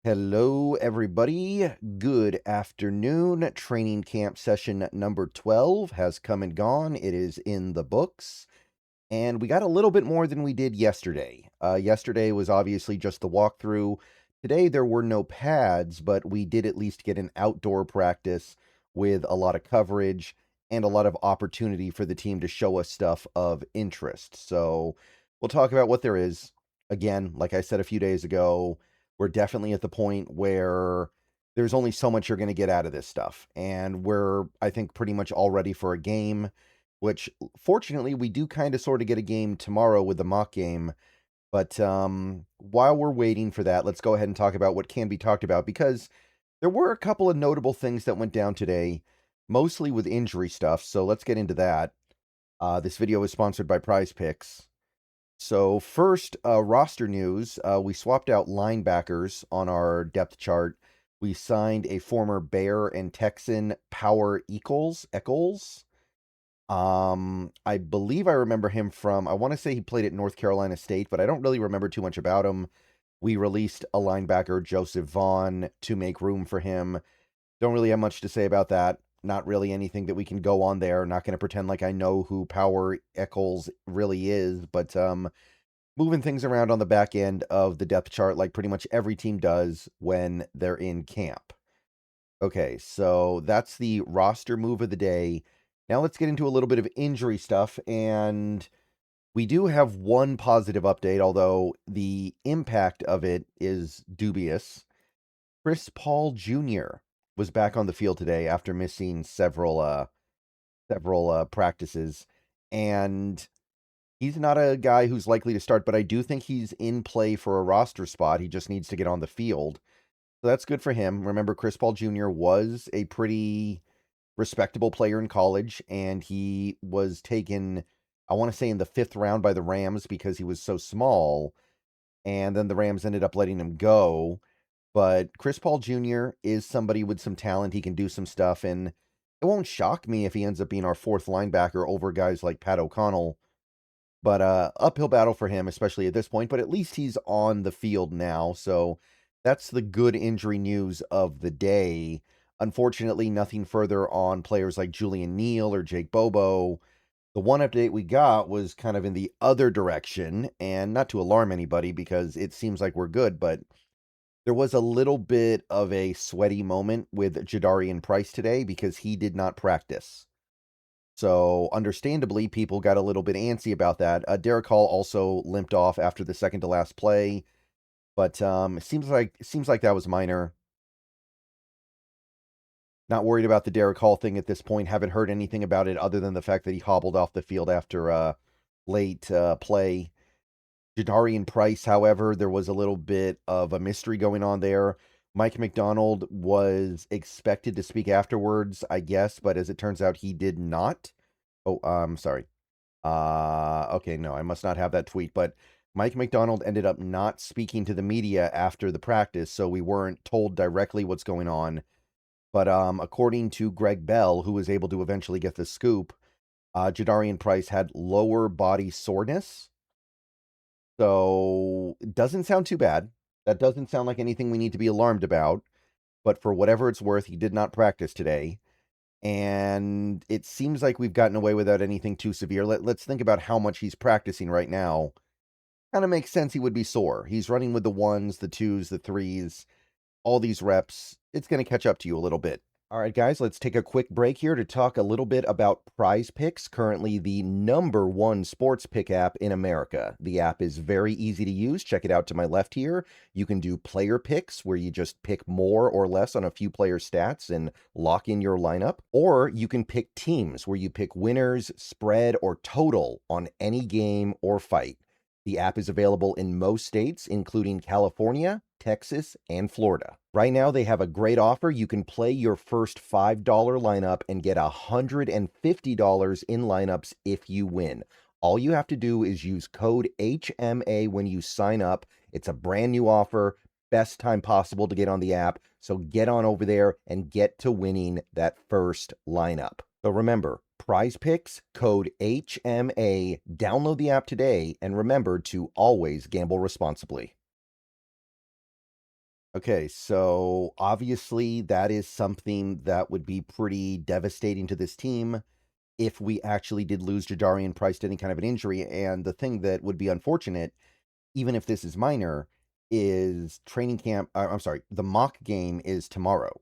Hello, everybody. Good afternoon. Training camp session number 12 has come and gone. It is in the books, and we got a little bit more than we did yesterday. Yesterday was obviously just the walkthrough. Today, there were no pads, but we did at least get an outdoor practice with a lot of coverage and a lot of opportunity for the team to show us stuff of interest. So we'll talk about what there is. Again, like I said a few days ago, we're definitely at the point where there's only so much you're going to get out of this stuff. And we're, I think, pretty much all ready for a game, which fortunately we do kind of sort of get a game tomorrow with the mock game. But while we're waiting for that, let's go ahead and talk about what can be talked about, because there were a couple of notable things that went down today, mostly with injury stuff. So let's get into that. This video is sponsored by Prize Picks. So first, roster news, we swapped out linebackers on our depth chart. We signed a former Bear and Texan Power Echols. I believe I remember him from, I want to say he played at North Carolina State, but I don't really remember too much about him. We released a linebacker, Joseph Vaughn, to make room for him. Don't really have much to say about that. Not really anything that we can go on there. Not going to pretend like I know who Power Echols really is, but moving things around on the back end of the depth chart like pretty much every team does when they're in camp. Okay, so that's the roster move of the day. Now let's get into a little bit of injury stuff, and we do have one positive update, although the impact of it is dubious. Chris Paul Jr. was back on the field today after missing several practices, and he's not a guy who's likely to start, but I do think he's in play for a roster spot. He just needs to get on the field. So that's good for him. Remember, Chris Paul Jr. was a pretty respectable player in college, and he was taken, I want to say, in the 5th round by the Rams because he was so small, and then the Rams ended up letting him go. But Chris Paul Jr. is somebody with some talent. He can do some stuff, and it won't shock me if he ends up being our 4th linebacker over guys like Pat O'Connell. But uphill battle for him, especially at this point. But at least he's on the field now, so that's the good injury news of the day. Unfortunately, nothing further on players like Julian Neal or Jake Bobo. The one update we got was kind of in the other direction, and not to alarm anybody because it seems like we're good, but there was a little bit of a sweaty moment with Jadarian Price today because he did not practice. So, understandably, people got a little bit antsy about that. Derek Hall also limped off after the second to last play, but it seems like that was minor. Not worried about the Derek Hall thing at this point. Haven't heard anything about it other than the fact that he hobbled off the field after late play. Jadarian Price, however, there was a little bit of a mystery going on there. Mike McDonald was expected to speak afterwards, I guess, but as it turns out, he did not. Oh, I'm sorry. Okay, no, I must not have that tweet, but Mike McDonald ended up not speaking to the media after the practice, so we weren't told directly what's going on. But according to Greg Bell, who was able to eventually get the scoop, Jadarian Price had lower body soreness. So it doesn't sound too bad. That doesn't sound like anything we need to be alarmed about. But for whatever it's worth, he did not practice today. And it seems like we've gotten away without anything too severe. Let's think about how much he's practicing right now. Kind of makes sense he would be sore. He's running with the 1s, the 2s, the 3s, all these reps. It's going to catch up to you a little bit. All right, guys, let's take a quick break here to talk a little bit about Prize Picks, currently the #1 sports pick app in America. The app is very easy to use. Check it out to my left here. You can do player picks, where you just pick more or less on a few player stats and lock in your lineup. Or you can pick teams, where you pick winners, spread, or total on any game or fight. The app is available in most states, including California, Texas, and Florida. Right now, they have a great offer. You can play your first $5 lineup and get $150 in lineups if you win. All you have to do is use code HMA when you sign up. It's a brand new offer. Best time possible to get on the app. So get on over there and get to winning that first lineup. So remember, Prize Picks, code HMA. Download the app today, and remember to always gamble responsibly. Okay, so obviously that is something that would be pretty devastating to this team if we actually did lose Jadarian Price to any kind of an injury. And the thing that would be unfortunate, even if this is minor, is training camp. I'm sorry, the mock game is tomorrow.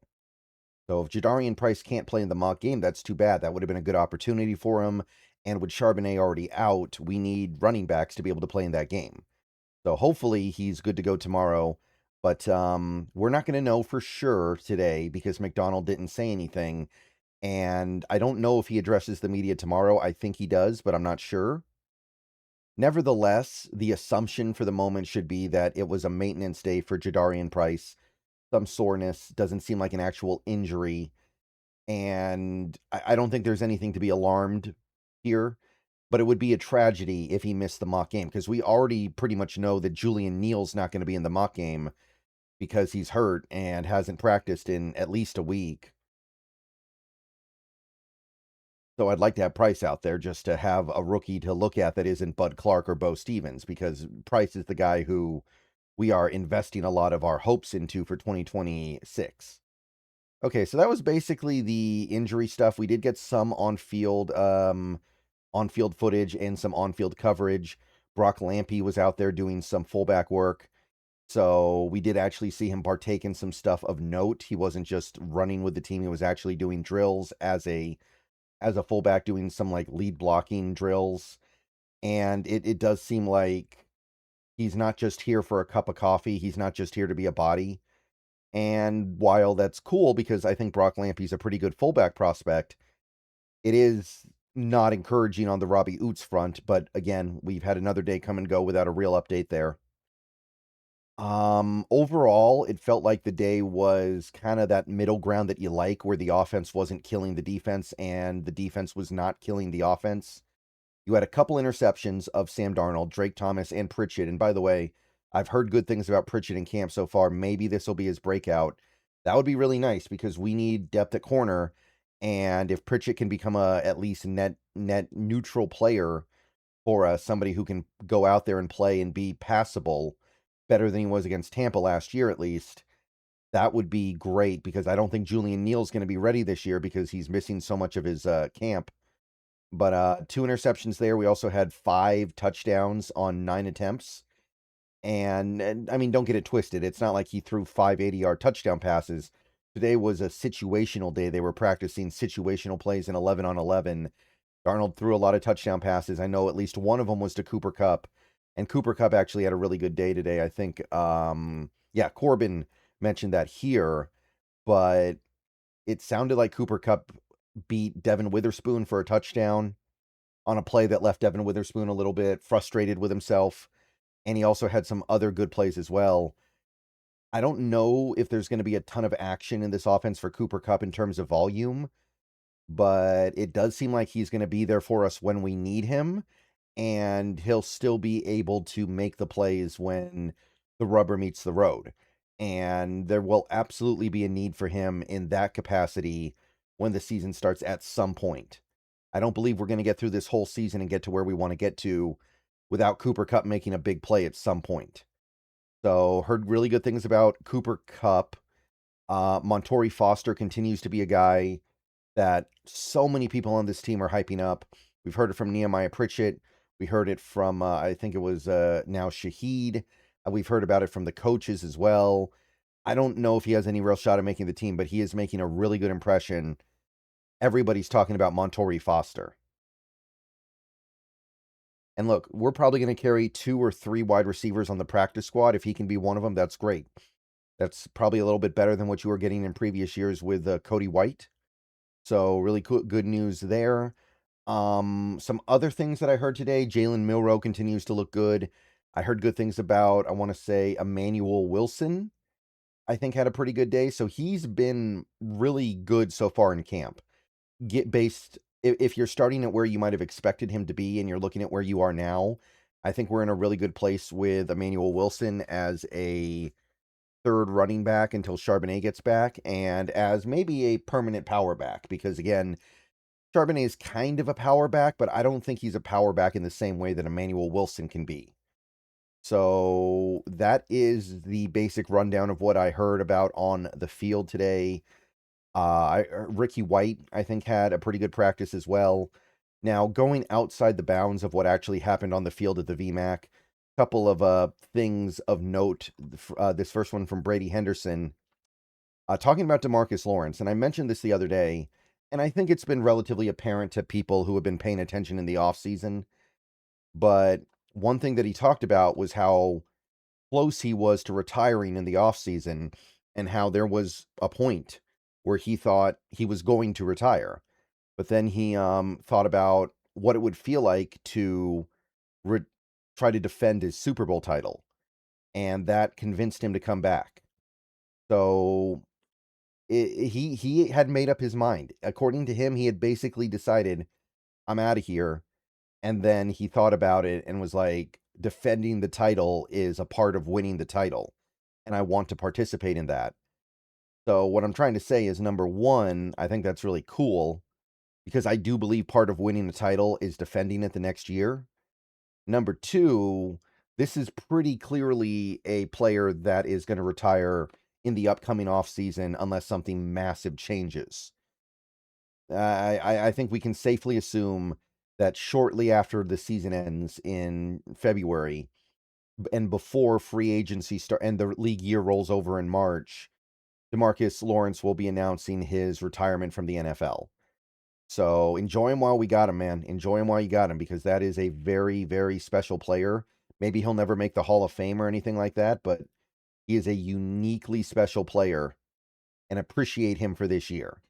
So if Jadarian Price can't play in the mock game, that's too bad. That would have been a good opportunity for him. And with Charbonnet already out, we need running backs to be able to play in that game. So hopefully he's good to go tomorrow. But we're not going to know for sure today because McDonald didn't say anything. And I don't know if he addresses the media tomorrow. I think he does, but I'm not sure. Nevertheless, the assumption for the moment should be that it was a maintenance day for Jadarian Price. Some soreness, doesn't seem like an actual injury. And I don't think there's anything to be alarmed here. But it would be a tragedy if he missed the mock game because we already pretty much know that Julian Neal's not going to be in the mock game because he's hurt and hasn't practiced in at least a week. So I'd like to have Price out there just to have a rookie to look at that isn't Bud Clark or Bo Stevens, because Price is the guy who we are investing a lot of our hopes into for 2026. Okay, so that was basically the injury stuff. We did get some on-field footage and some on-field coverage. Brock Lampy was out there doing some fullback work. So we did actually see him partake in some stuff of note. He wasn't just running with the team. He was actually doing drills as a fullback, doing some like lead blocking drills. And it does seem like he's not just here for a cup of coffee. He's not just here to be a body. And while that's cool because I think Brock Lampy's a pretty good fullback prospect, it is not encouraging on the Robbie Oots front. But again, we've had another day come and go without a real update there. Overall, it felt like the day was kind of that middle ground that you like, where the offense wasn't killing the defense and the defense was not killing the offense. You had a couple interceptions of Sam Darnold, Drake Thomas, and Pritchett. And by the way, I've heard good things about Pritchett in camp so far. Maybe this will be his breakout. That would be really nice because we need depth at corner. And if Pritchett can become a at least net neutral player for us, somebody who can go out there and play and be passable better than he was against Tampa last year, at least, that would be great because I don't think Julian Neal's going to be ready this year because he's missing so much of his camp. But 2 interceptions there. We also had 5 touchdowns on 9 attempts. And I mean, don't get it twisted. It's not like he threw 5 80-yard touchdown passes. Today was a situational day. They were practicing situational plays in 11 on 11. Darnold threw a lot of touchdown passes. I know at least one of them was to Cooper Kupp. And Cooper Kupp actually had a really good day today. I think, yeah, Corbin mentioned that here. But it sounded like Cooper Kupp beat Devin Witherspoon for a touchdown on a play that left Devin Witherspoon a little bit frustrated with himself. And he also had some other good plays as well. I don't know if there's going to be a ton of action in this offense for Cooper Kupp in terms of volume, but it does seem like he's going to be there for us when we need him, and he'll still be able to make the plays when the rubber meets the road. And there will absolutely be a need for him in that capacity when the season starts at some point. I don't believe we're going to get through this whole season and get to where we want to get to without Cooper Kupp making a big play at some point. So, heard really good things about Cooper Kupp. Montori Foster continues to be a guy that so many people on this team are hyping up. We've heard it from Nehemiah Pritchett. We heard it from, I think it was now Shaheed. We've heard about it from the coaches as well. I don't know if he has any real shot at making the team, but he is making a really good impression. Everybody's talking about Montori Foster. And look, we're probably going to carry 2 or 3 wide receivers on the practice squad. If he can be one of them, that's great. That's probably a little bit better than what you were getting in previous years with Cody White. So really good news there. Some other things that I heard today, Jalen Milroe continues to look good. I heard good things about, I want to say, Emmanuel Wilson, I think had a pretty good day. So he's been really good so far in camp. If you're starting at where you might have expected him to be and you're looking at where you are now, I think we're in a really good place with Emmanuel Wilson as a third running back until Charbonnet gets back, and as maybe a permanent power back, because again, Charbonnet is kind of a power back, but I don't think he's a power back in the same way that Emmanuel Wilson can be. So that is the basic rundown of what I heard about on the field today. Ricky White, I think, had a pretty good practice as well. Now, going outside the bounds of what actually happened on the field at the VMAC, a couple of things of note. This first one from Brady Henderson, talking about Demarcus Lawrence, and I mentioned this the other day, and I think it's been relatively apparent to people who have been paying attention in the offseason, but one thing that he talked about was how close he was to retiring in the offseason and how there was a point where he thought he was going to retire. But then he thought about what it would feel like to re- try to defend his Super Bowl title, and that convinced him to come back. So he had made up his mind. According to him, he had basically decided, I'm out of here. And then he thought about it and was like, defending the title is a part of winning the title, and I want to participate in that. So what I'm trying to say is, number one, I think that's really cool because I do believe part of winning the title is defending it the next year. Number two, this is pretty clearly a player that is going to retire in the upcoming offseason unless something massive changes. I think we can safely assume that shortly after the season ends in February and before free agency start and the league year rolls over in March, Demarcus Lawrence will be announcing his retirement from the NFL. So enjoy him while we got him, man. Enjoy him while you got him, because that is a very, very special player. Maybe he'll never make the Hall of Fame or anything like that, but he is a uniquely special player, and appreciate him for this year.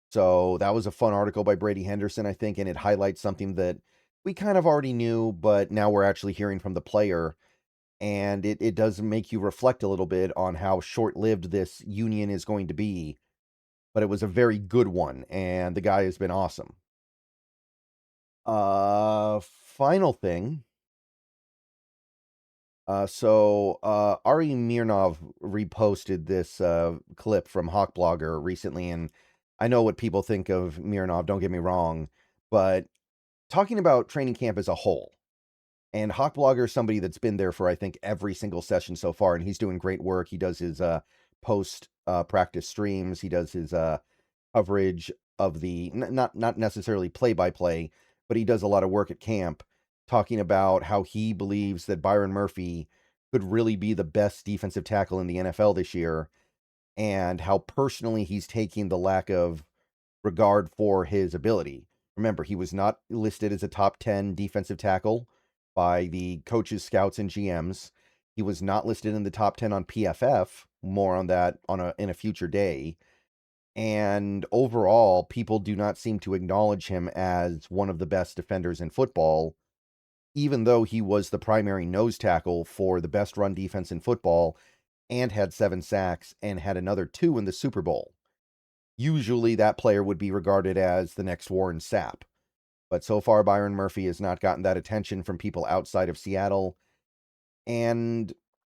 So that was a fun article by Brady Henderson, I think, and it highlights something that we kind of already knew, but now we're actually hearing from the player. And it does make you reflect a little bit on how short-lived this union is going to be. But it was a very good one, and the guy has been awesome. Final thing. Ari Mirnov reposted this clip from Hawk Blogger recently, and I know what people think of Mirnov, don't get me wrong, but talking about training camp as a whole, and Hawk Blogger is somebody that's been there for, I think, every single session so far, and he's doing great work. He does his post practice streams. He does his coverage of the, not necessarily play-by-play, but he does a lot of work at camp, talking about how he believes that Byron Murphy could really be the best defensive tackle in the NFL this year, and how personally he's taking the lack of regard for his ability. Remember, he was not listed as a top 10 defensive tackle by the coaches, scouts, and GMs. He was not listed in the top 10 on PFF. More on that in a future day. And overall, people do not seem to acknowledge him as one of the best defenders in football, even though he was the primary nose tackle for the best run defense in football and had 7 sacks and had another 2 in the Super Bowl. Usually that player would be regarded as the next Warren Sapp. But so far, Byron Murphy has not gotten that attention from people outside of Seattle. And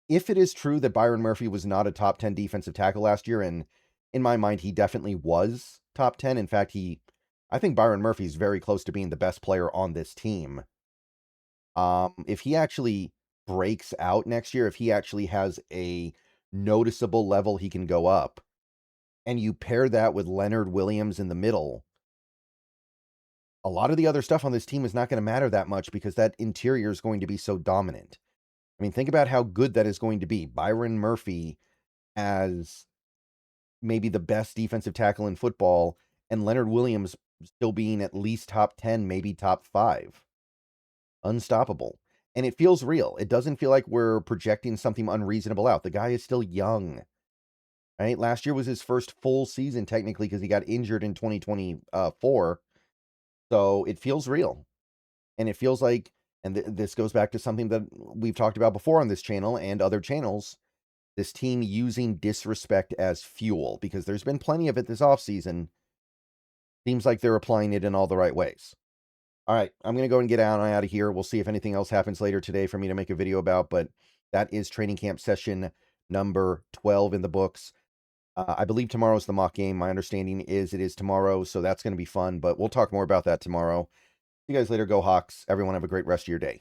if it is true that Byron Murphy was not a top 10 defensive tackle last year, and in my mind, he definitely was top 10. In fact, I think Byron Murphy is very close to being the best player on this team. If he actually breaks out next year, if he actually has a noticeable level he can go up, and you pair that with Leonard Williams in the middle, a lot of the other stuff on this team is not going to matter that much because that interior is going to be so dominant. I mean, think about how good that is going to be. Byron Murphy as maybe the best defensive tackle in football, and Leonard Williams still being at least top 10, maybe top 5. Unstoppable. And it feels real. It doesn't feel like we're projecting something unreasonable out. The guy is still young, right? Last year was his first full season, technically, because he got injured in 2024. So it feels real. And it feels like, and this goes back to something that we've talked about before on this channel and other channels, this team using disrespect as fuel, because there's been plenty of it this offseason. Seems like they're applying it in all the right ways. All right, I'm going to go and get out of here. We'll see if anything else happens later today for me to make a video about, but that is training camp session number 12 in the books. I believe tomorrow's the mock game. My understanding is it is tomorrow, so that's going to be fun, but we'll talk more about that tomorrow. See you guys later. Go Hawks. Everyone have a great rest of your day.